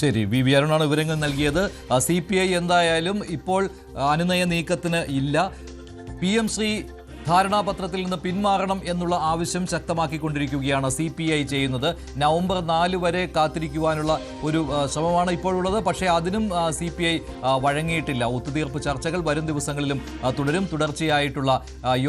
ശരി, വി അരുണാണ് വിവരങ്ങൾ നൽകിയത്. CPI എന്തായാലും ഇപ്പോൾ അനുനയ നീക്കത്തിന് ഇല്ല. PM ശ്രീ ധാരണാപത്രത്തിൽ നിന്ന് പിന്മാറണം എന്നുള്ള ആവശ്യം ശക്തമാക്കിക്കൊണ്ടിരിക്കുകയാണ് CPI ചെയ്യുന്നത്. നവംബർ 4 വരെ കാത്തിരിക്കുവാനുള്ള ഒരു ശ്രമമാണ് ഇപ്പോഴുള്ളത്. പക്ഷേ അതിനും CPI വഴങ്ങിയിട്ടില്ല. ഒത്തുതീർപ്പ് ചർച്ചകൾ വരും ദിവസങ്ങളിലും തുടരും. തുടർച്ചയായിട്ടുള്ള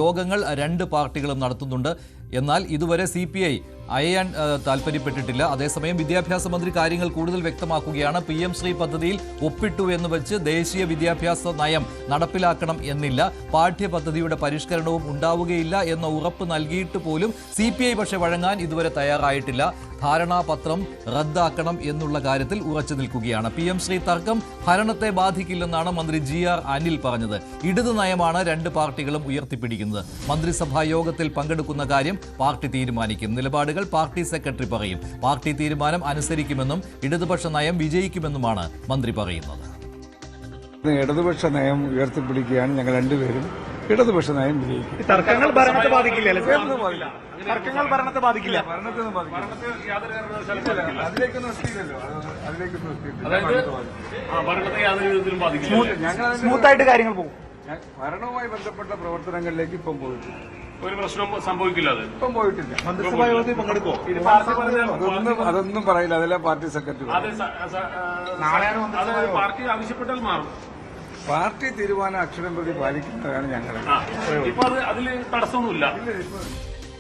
യോഗങ്ങൾ രണ്ട് പാർട്ടികളും നടത്തുന്നുണ്ട്. എന്നാൽ ഇതുവരെ CPI അയയാൻ താല്പര്യപ്പെട്ടിട്ടില്ല. അതേസമയം വിദ്യാഭ്യാസ മന്ത്രി കാര്യങ്ങൾ കൂടുതൽ വ്യക്തമാക്കുകയാണ്. PM ശ്രീ പദ്ധതിയിൽ ഒപ്പിട്ടു എന്ന് വെച്ച് ദേശീയ വിദ്യാഭ്യാസ നയം നടപ്പിലാക്കണം എന്നില്ല. പാഠ്യപദ്ധതിയുടെ പരിഷ്കരണവും ഉണ്ടാവുകയില്ല എന്ന ഉറപ്പ് നൽകിയിട്ട് പോലും CPI പക്ഷേ വഴങ്ങാൻ ഇതുവരെ തയ്യാറായിട്ടില്ല. ധാരണാപത്രം റദ്ദാക്കണം എന്നുള്ള കാര്യത്തിൽ ഉറച്ചു നിൽക്കുകയാണ്. PM ശ്രീ തർക്കം ഭരണത്തെ ബാധിക്കില്ലെന്നാണ് മന്ത്രി GR അനിൽ പറഞ്ഞത്. ഇടതു നയമാണ് രണ്ട് പാർട്ടികളും ഉയർത്തിപ്പിടിക്കുന്നത്. മന്ത്രിസഭാ യോഗത്തിൽ പങ്കെടുക്കുന്ന കാര്യം പാർട്ടി തീരുമാനിക്കും. നിലപാടുകൾ പാർട്ടി സെക്രട്ടറി പറയും. പാർട്ടി തീരുമാനം അനുസരിക്കുമെന്നും ഇടതുപക്ഷ നയം വിജയിക്കുമെന്നുമാണ് മന്ത്രി പറയുന്നത്. ഇടതുപക്ഷ നയം ഉയർത്തിപ്പിടിക്കുകയാണ് ഞങ്ങൾ രണ്ടുപേരും. ഇടതുപക്ഷ നയം വിജയിക്കും. തർക്കങ്ങൾ ഭരണത്തെ ബാധിക്കില്ല. തർക്കങ്ങൾ ഭരണത്തെ ബാധിക്കില്ല. സ്മൂത്തായിട്ട് കാര്യങ്ങൾ പോകും. ഭരണവുമായി ബന്ധപ്പെട്ട പ്രവർത്തനങ്ങളിലേക്ക് ഇപ്പം പോയിട്ടില്ല. ഒരു പ്രശ്നം സംഭവിക്കില്ല. അത് ഇപ്പം പോയിട്ടില്ല. മന്ത്രിസഭാ യോഗത്തിൽ പങ്കെടുക്കുമോ? അതൊന്നും പറയില്ല. അതെല്ലാം പാർട്ടി സെക്രട്ടറി. പാർട്ടി ആവശ്യപ്പെട്ടാൽ മാറും. പാർട്ടി തീരുമാനം അക്ഷരം പ്രതി പാലിക്കുന്നതാണ് ഞങ്ങൾ. ഇപ്പൊ അതിൽ തടസ്സമൊന്നുമില്ല.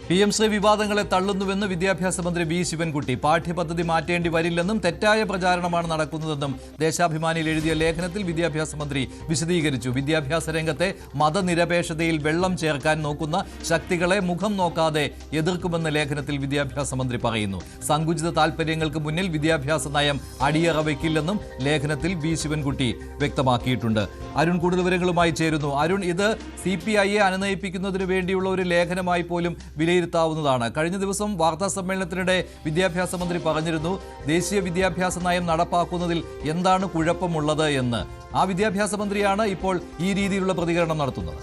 PM ശ്രീ വിവാദങ്ങളെ തള്ളുന്നുവെന്ന് വിദ്യാഭ്യാസ മന്ത്രി V ശിവൻകുട്ടി. പാഠ്യപദ്ധതി മാറ്റേണ്ടി വരില്ലെന്നും തെറ്റായ പ്രചാരണമാണ് നടക്കുന്നതെന്നും ദേശാഭിമാനിയിൽ എഴുതിയ ലേഖനത്തിൽ വിദ്യാഭ്യാസ മന്ത്രി വിശദീകരിച്ചു. വിദ്യാഭ്യാസ രംഗത്തെ മതനിരപേക്ഷതയിൽ വെള്ളം ചേർക്കാൻ നോക്കുന്ന ശക്തികളെ മുഖം നോക്കാതെ എതിർക്കുമെന്ന് ലേഖനത്തിൽ വിദ്യാഭ്യാസ മന്ത്രി പറയുന്നു. സങ്കുചിത താൽപര്യങ്ങൾക്ക് മുന്നിൽ വിദ്യാഭ്യാസ നയം അടിയറ വയ്ക്കില്ലെന്നും ലേഖനത്തിൽ V ശിവൻകുട്ടി വ്യക്തമാക്കിയിട്ടുണ്ട്. അരുൺ കൂടുതൽ വിവരങ്ങളുമായി ചേരുന്നു. അരുൺ, ഇത് CPIയെ അനുനയിപ്പിക്കുന്നതിന് വേണ്ടിയുള്ള ഒരു ലേഖനമായി പോലും വിലയിരുത്താവുന്നതാണ്. കഴിഞ്ഞ ദിവസം വാർത്താ സമ്മേളനത്തിനിടെ വിദ്യാഭ്യാസ മന്ത്രി പറഞ്ഞിരുന്നു ദേശീയ വിദ്യാഭ്യാസ നയം നടപ്പാക്കുന്നതിൽ എന്താണ് കുഴപ്പമുള്ളത് എന്ന്. ആ വിദ്യാഭ്യാസ മന്ത്രിയാണ് ഇപ്പോൾ ഈ രീതിയിലുള്ള പ്രതികരണം നടത്തുന്നത്.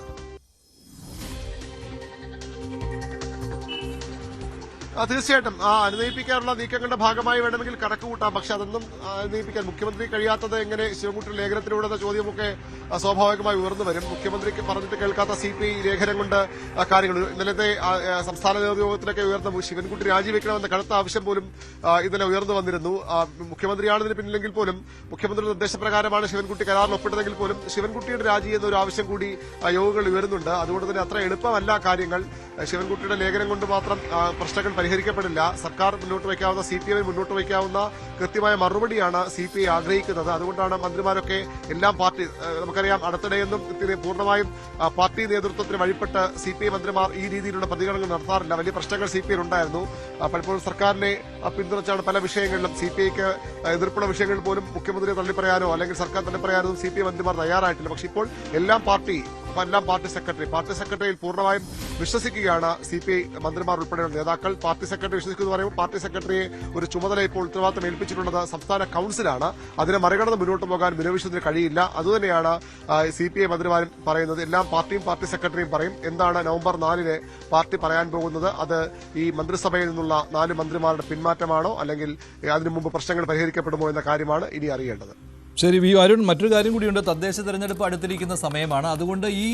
തീർച്ചയായിട്ടും അനുനയിപ്പിക്കാനുള്ള നീക്കങ്ങളുടെ ഭാഗമായി വേണമെങ്കിൽ കണക്ക് കൂട്ടാം. പക്ഷെ അതൊന്നും അനുനയിപ്പിക്കാൻ മുഖ്യമന്ത്രി കഴിയാത്തത് എങ്ങനെ ശിവൻകുട്ടി ലേഖനത്തിലൂടെ എന്ന ചോദ്യമൊക്കെ സ്വാഭാവികമായി ഉയർന്നു വരും. മുഖ്യമന്ത്രിക്ക് പറഞ്ഞിട്ട് കേൾക്കാത്ത CPI ലേഖനം കൊണ്ട് കാര്യങ്ങൾ ഇന്നലത്തെ സംസ്ഥാന നേതൃയോഗത്തിലൊക്കെ ഉയർന്ന ശിവൻകുട്ടി രാജിവെക്കണമെന്ന കടുത്ത ആവശ്യം പോലും ഇന്നലെ ഉയർന്നു വന്നിരുന്നു. മുഖ്യമന്ത്രിയാണ് ഇതിന് പിന്നിലെങ്കിൽ പോലും മുഖ്യമന്ത്രിയുടെ നിർദ്ദേശപ്രകാരമാണ് ശിവൻകുട്ടി കരാറിൽ ഒപ്പിട്ടതെങ്കിൽ പോലും ശിവൻകുട്ടിയുടെ രാജി എന്നൊരു ആവശ്യം കൂടി യോഗങ്ങൾ ഉയരുന്നുണ്ട്. അതുകൊണ്ട് തന്നെ അത്ര എളുപ്പമല്ല കാര്യങ്ങൾ. ശിവൻകുട്ടിയുടെ ലേഖനം കൊണ്ട് മാത്രം പ്രശ്നങ്ങൾ പരിഹരിക്കപ്പെടില്ല. സർക്കാർ മുന്നോട്ട് വയ്ക്കാവുന്ന CPI മുന്നോട്ട് വയ്ക്കാവുന്ന കൃത്യമായ മറുപടിയാണ് CPI ആഗ്രഹിക്കുന്നത്. അതുകൊണ്ടാണ് മന്ത്രിമാരൊക്കെ എല്ലാം പാർട്ടി നമുക്കറിയാം അടുത്തിടെയൊന്നും പൂർണ്ണമായും പാർട്ടി നേതൃത്വത്തിന് വഴിപ്പെട്ട് CPI മന്ത്രിമാർ ഈ രീതിയിലുള്ള പ്രതികരണങ്ങൾ നടത്താറില്ല. വലിയ പ്രശ്നങ്ങൾ CPI ഉണ്ടായിരുന്നു. പലപ്പോഴും സർക്കാരിനെ പിന്തുണച്ചാണ് പല വിഷയങ്ങളിലും CPIക്ക് എതിർപ്പുള്ള വിഷയങ്ങളിൽ പോലും മുഖ്യമന്ത്രിയെ തള്ളിപ്പറയാനോ അല്ലെങ്കിൽ സർക്കാർ തള്ളിപ്പറയാനോ CPI മന്ത്രിമാർ തയ്യാറായിട്ടില്ല. പക്ഷെ ഇപ്പോൾ എല്ലാം പാർട്ടി സെക്രട്ടറിയിൽ പൂർണ്ണമായും വിശ്വസിക്കുകയാണ് CPI മന്ത്രിമാർ ഉൾപ്പെടെയുള്ള നേതാക്കൾ. പാർട്ടി സെക്രട്ടറി വിശ്വസിക്കുന്നു പറയുമ്പോൾ പാർട്ടി സെക്രട്ടറിയെ ഒരു ചുമതല ഇപ്പോൾ ഉത്തരവാദിത്തം ഏൽപ്പിച്ചിട്ടുള്ളത് സംസ്ഥാന കൌൺസിലാണ്. അതിനെ മറികടന്ന് മുന്നോട്ട് പോകാൻ വിനോവിശ്വത്തിന് കഴിയില്ല. അതുതന്നെയാണ് CPI മന്ത്രിമാരും പറയുന്നത്. എല്ലാം പാർട്ടി സെക്രട്ടറിയും പറയും. എന്താണ് നവംബർ 4 പാർട്ടി പറയാൻ പോകുന്നത്? അത് ഈ മന്ത്രിസഭയിൽ നിന്നുള്ള 4 മന്ത്രിമാരുടെ പിന്മാറ്റമാണോ അല്ലെങ്കിൽ അതിനു മുമ്പ് പ്രശ്നങ്ങൾ പരിഹരിക്കപ്പെടുമോ എന്ന കാര്യമാണ് ഇനി അറിയേണ്ടത്. ശരി V അരുൺ, മറ്റൊരു കാര്യം കൂടിയുണ്ട്. തദ്ദേശ തെരഞ്ഞെടുപ്പ് അടുത്തിരിക്കുന്ന സമയമാണ്. അതുകൊണ്ട് ഈ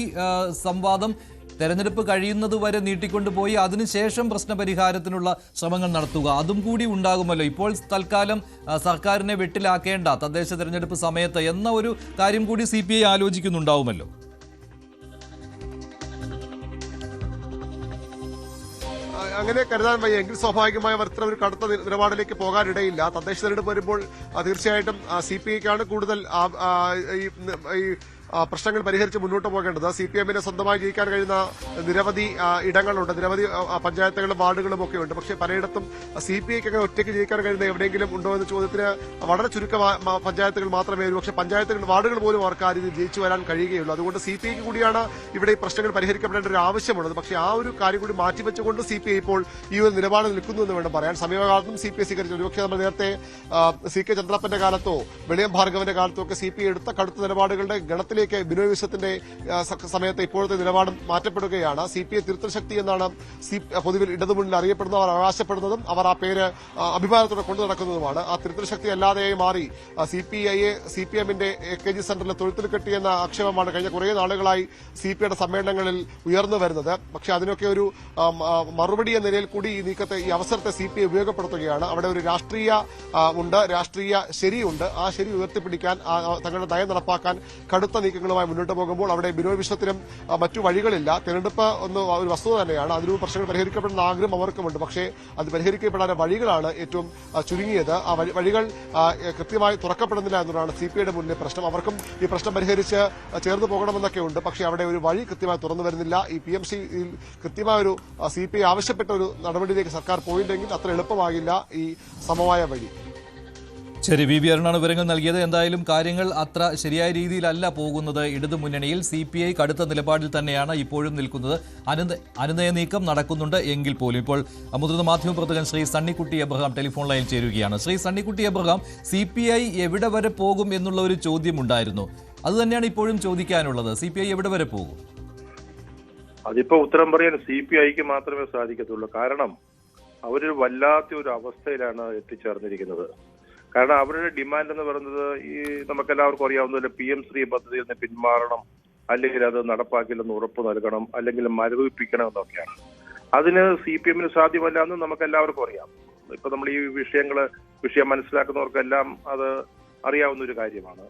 സംവാദം തെരഞ്ഞെടുപ്പ് കഴിയുന്നതുവരെ നീട്ടിക്കൊണ്ടുപോയി അതിനുശേഷം പ്രശ്നപരിഹാരത്തിനുള്ള ശ്രമങ്ങൾ നടത്തുക, അതും കൂടി ഉണ്ടാകുമല്ലോ. ഇപ്പോൾ തൽക്കാലം സർക്കാരിനെ വെട്ടിലാക്കേണ്ട തദ്ദേശ തെരഞ്ഞെടുപ്പ് സമയത്ത് എന്ന ഒരു കാര്യം കൂടി CPI ആലോചിക്കുന്നുണ്ടാവുമല്ലോ. അങ്ങനെ കരുതാൻ വയ്യ. എങ്കിൽ സ്വാഭാവികമായും അത്തരം ഒരു കടുത്ത നിലപാടിലേക്ക് പോകാനിടയില്ല. തദ്ദേശ തെരഞ്ഞെടുപ്പ് വരുമ്പോൾ തീർച്ചയായിട്ടും CPIക്കാണ് കൂടുതൽ ഈ പ്രശ്നങ്ങൾ പരിഹരിച്ച് മുന്നോട്ട് പോകേണ്ടത്. CPMനെ സ്വന്തമായി ജയിക്കാൻ കഴിയുന്ന നിരവധി ഇടങ്ങളുണ്ട്, നിരവധി പഞ്ചായത്തുകളും വാർഡുകളും ഒക്കെ ഉണ്ട്. പക്ഷേ പലയിടത്തും CPIക്ക് അങ്ങനെ ഒറ്റയ്ക്ക് ജയിക്കാൻ കഴിയുന്ന എവിടെയെങ്കിലും ഉണ്ടോ എന്ന ചോദ്യത്തിന് വളരെ ചുരുക്കം പഞ്ചായത്തുകൾ മാത്രമേ വരൂ. പക്ഷേ പഞ്ചായത്തുകൾ വാർഡുകൾ പോലും അവർക്ക് ആ രീതിയിൽ ജയിച്ചു വരാൻ കഴിയുകയുള്ളൂ. അതുകൊണ്ട് CPIക്ക് കൂടിയാണ് ഇവിടെ ഈ പ്രശ്നങ്ങൾ പരിഹരിക്കപ്പെടേണ്ട ഒരു ആവശ്യമുള്ളത്. പക്ഷേ ആ ഒരു കാര്യം കൂടി മാറ്റിവെച്ചുകൊണ്ട് CPI ഇപ്പോൾ ഈ ഒരു നിലപാട് നിൽക്കുന്നു എന്ന് വേണം പറയാൻ. സമീപകാലത്തും CPI സ്വീകരിച്ചു. ഒരുപക്ഷെ നമ്മൾ നേരത്തെ CK ചന്ദ്രപ്പന്റെ കാലത്തോ വെളിയം ഭാർഗവന്റെ കാലത്തോ ഒക്കെ CPI എടുത്ത കടുത്ത നിലപാടുകളുടെ ഗണത്തിൽ നിലപാടിലേക്ക് ബിനോയ് വിശ്വത്തിന്റെ സമയത്ത് ഇപ്പോഴത്തെ നിലപാട് മാറ്റപ്പെടുകയാണ്. CPI തിരുത്തൽ ശക്തി എന്നാണ് പൊതുവിൽ ഇടതുമുന്നിൽ അറിയപ്പെടുന്നവർ അവകാശപ്പെടുന്നതും അവർ ആ പേര് അഭിമാനത്തോടെ കൊണ്ടു നടക്കുന്നതുമാണ്. ആ തിരുത്തൽ ശക്തി അല്ലാതെയായി മാറി CPMന്റെ AKG സെന്ററിലെ തൊഴുത്തിൽ കെട്ടിയെന്ന ആക്ഷേപമാണ് കഴിഞ്ഞ കുറേ നാളുകളായി CPIയുടെ സമ്മേളനങ്ങളിൽ ഉയർന്നു വരുന്നത്. പക്ഷെ അതിനൊക്കെ ഒരു മറുപടി എന്ന നിലയിൽ കൂടി ഈ അവസരത്തെ CPI ഉപയോഗപ്പെടുത്തുകയാണ്. അവിടെ ഒരു രാഷ്ട്രീയ ശരിയുണ്ട്. ആ ശരി ഉയർത്തിപ്പിടിക്കാൻ തങ്ങളുടെ നയം നടപ്പാക്കാൻ കടുത്ത നീക്കങ്ങളുമായി മുന്നോട്ട് പോകുമ്പോൾ അവിടെ ബിനോയ് വിശ്വത്തിനും മറ്റു വഴികളില്ല. തെരഞ്ഞെടുപ്പ് ഒരു വസ്തുത തന്നെയാണ്. അതിലൂടെ പ്രശ്നങ്ങൾ പരിഹരിക്കപ്പെടുന്ന ആഗ്രഹം അവർക്കുമുണ്ട്. പക്ഷേ അത് പരിഹരിക്കപ്പെടാൻ വഴികളാണ് ഏറ്റവും ചുരുങ്ങിയത്. ആ വഴികൾ കൃത്യമായി തുറക്കപ്പെടുന്നില്ല എന്നതാണ് CPIയുടെ മുന്നിലെ പ്രശ്നം. അവർക്കും ഈ പ്രശ്നം പരിഹരിച്ച് ചേർന്ന് പോകണമെന്നൊക്കെ ഉണ്ട്. പക്ഷേ അവിടെ ഒരു വഴി കൃത്യമായി തുറന്നു വരുന്നില്ല. ഈ PMC കൃത്യമായൊരു CPI ആവശ്യപ്പെട്ട ഒരു നടപടിയിലേക്ക് സർക്കാർ പോയില്ലെങ്കിൽ അത്ര എളുപ്പമാകില്ല ഈ സമവായ വഴി. ശരി, VV അരുണാണ് വിവരങ്ങൾ നൽകിയത്. എന്തായാലും കാര്യങ്ങൾ അത്ര ശരിയായ രീതിയിലല്ല പോകുന്നത്. ഇടതു മുന്നണിയിൽ CPI കടുത്ത നിലപാടിൽ തന്നെയാണ് ഇപ്പോഴും നിൽക്കുന്നത്. അനുനയ നീക്കം നടക്കുന്നുണ്ട് എങ്കിൽ പോലും ഇപ്പോൾ മുതിർന്ന മാധ്യമപ്രവർത്തകൻ ശ്രീ സണ്ണിക്കുട്ടി എബ്രഹാം ടെലിഫോൺ ലൈനിൽ ചേരുകയാണ്. ശ്രീ സണ്ണിക്കുട്ടി എബ്രഹാം, CPI എവിടെ വരെ പോകും എന്നുള്ള ഒരു ചോദ്യമുണ്ടായിരുന്നു. അതുതന്നെയാണ് ഇപ്പോഴും ചോദിക്കാനുള്ളത്. CPI എവിടെ വരെ പോകും? അതിപ്പോ ഉത്തരം പറയാൻ CPIക്ക് മാത്രമേ സാധിക്കത്തുള്ളൂ. കാരണം അവരൊരു വല്ലാത്ത ഒരു അവസ്ഥയിലാണ് എത്തിച്ചേർന്നിരിക്കുന്നത്. കാരണം അവരുടെ ഡിമാൻഡ് എന്ന് പറയുന്നത് ഈ നമുക്കെല്ലാവർക്കും അറിയാവുന്ന PM3 പദ്ധതിയിൽ നിന്ന് പിന്മാറണം, അല്ലെങ്കിൽ അത് നടപ്പാക്കില്ലെന്ന് ഉറപ്പ് നൽകണം, അല്ലെങ്കിൽ മരവിപ്പിക്കണം എന്നൊക്കെയാണ്. അതിന് CPMന് സാധ്യമല്ല എന്ന് നമുക്ക് എല്ലാവർക്കും അറിയാം. ഇപ്പൊ നമ്മൾ ഈ വിഷയം മനസ്സിലാക്കുന്നവർക്കെല്ലാം അത് അറിയാവുന്ന ഒരു കാര്യമാണ്.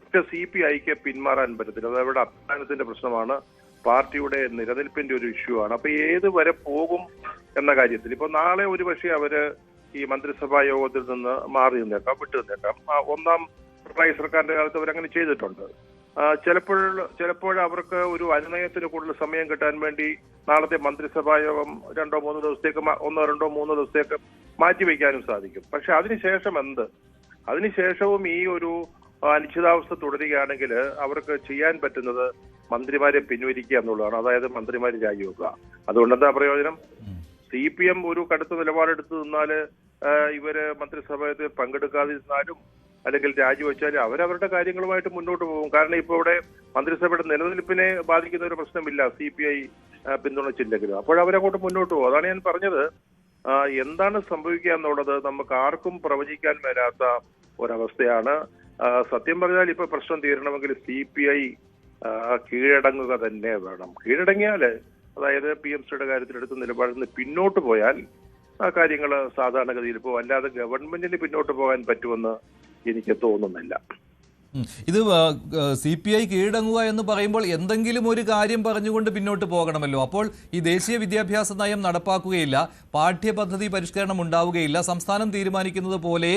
പക്ഷെ CPIക്ക് പിന്മാറാൻ പറ്റത്തില്ല. അത് അവരുടെ അഭിമാനത്തിന്റെ പ്രശ്നമാണ്, പാർട്ടിയുടെ നിലനിൽപ്പിന്റെ ഒരു ഇഷ്യൂ ആണ്. അപ്പൊ ഏത് വരെ പോകും എന്ന കാര്യത്തിൽ ഇപ്പൊ നാളെ ഒരുപക്ഷെ അവര് ഈ മന്ത്രിസഭാ യോഗത്തിൽ നിന്ന് മാറി നിന്നേക്കാം, വിട്ടു നിന്നേക്കാം. ഒന്നാം പിണറായി സർക്കാരിന്റെ കാലത്ത് അവരങ്ങനെ ചെയ്തിട്ടുണ്ട്. ചിലപ്പോൾ അവർക്ക് ഒരു അനുനയത്തിന് കൂടുതൽ സമയം കിട്ടാൻ വേണ്ടി നാളത്തെ മന്ത്രിസഭാ യോഗം 2-3 ദിവസത്തേക്ക് 1-2-3 ദിവസത്തേക്ക് മാറ്റിവെക്കാനും സാധിക്കും. പക്ഷെ അതിനുശേഷം അതിനുശേഷവും ഈ ഒരു അനിശ്ചിതാവസ്ഥ തുടരുകയാണെങ്കിൽ അവർക്ക് ചെയ്യാൻ പറ്റുന്നത് മന്ത്രിമാരെ പിൻവലിക്കുക എന്നുള്ളതാണ്. അതായത് മന്ത്രിമാരെ രാജിവെക്കുക. അതുകൊണ്ടെന്താ പ്രയോജനം? CPM ഒരു കടുത്ത നിലപാടെടുത്ത് നിന്നാല് ഇവര് മന്ത്രിസഭയിൽ പങ്കെടുക്കാതിരുന്നാലും അല്ലെങ്കിൽ രാജിവെച്ചാലും അവരവരുടെ കാര്യങ്ങളുമായിട്ട് മുന്നോട്ട് പോകും. കാരണം ഇപ്പോൾ ഇവിടെ മന്ത്രിസഭയുടെ നിലനിൽപ്പിനെ ബാധിക്കുന്ന ഒരു പ്രശ്നമില്ല CPI പിന്തുണച്ചില്ലെങ്കിലും. അപ്പോഴവരങ്ങോട്ട് മുന്നോട്ട് പോകും. അതാണ് ഞാൻ പറഞ്ഞത്. എന്താണ് സംഭവിക്കുക എന്നുള്ളത് നമുക്ക് ആർക്കും പ്രവചിക്കാൻ മേലാത്ത ഒരവസ്ഥയാണ്. സത്യം പറഞ്ഞാൽ ഇപ്പൊ പ്രശ്നം തീരണമെങ്കിൽ CPI കീഴടങ്ങുക തന്നെ വേണം. കീഴടങ്ങിയാല്, അതായത് PMCയുടെ കാര്യത്തിൽ എടുത്ത നിലപാടിൽ നിന്ന് പിന്നോട്ട് പോയാൽ ആ കാര്യങ്ങൾ സാധാരണഗതിയിൽ ഇപ്പോൾ അല്ലാതെ ഗവൺമെന്റിന് പിന്നോട്ട് പോകാൻ പറ്റുമെന്ന് എനിക്ക് തോന്നുന്നില്ല. ഇത് CPI കീഴടങ്ങുക എന്ന് പറയുമ്പോൾ എന്തെങ്കിലും ഒരു കാര്യം പറഞ്ഞുകൊണ്ട് പിന്നോട്ട് പോകണമല്ലോ. അപ്പോൾ ഈ ദേശീയ വിദ്യാഭ്യാസ നയം നടപ്പാക്കുകയില്ല, പാഠ്യപദ്ധതി പരിഷ്കരണം ഉണ്ടാവുകയില്ല, സംസ്ഥാനം തീരുമാനിക്കുന്നത് പോലെ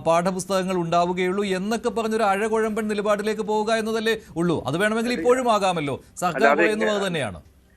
പാഠപുസ്തകങ്ങൾ ഉണ്ടാവുകയുള്ളൂ എന്നൊക്കെ പറഞ്ഞൊരു അഴകുഴമ്പൻ നിലപാടിലേക്ക് പോവുക എന്നതല്ലേ ഉള്ളൂ. അത് വേണമെങ്കിൽ ഇപ്പോഴും ആകാമല്ലോ. സർക്കാർ പറയുന്നത് അത് തന്നെയാണ്.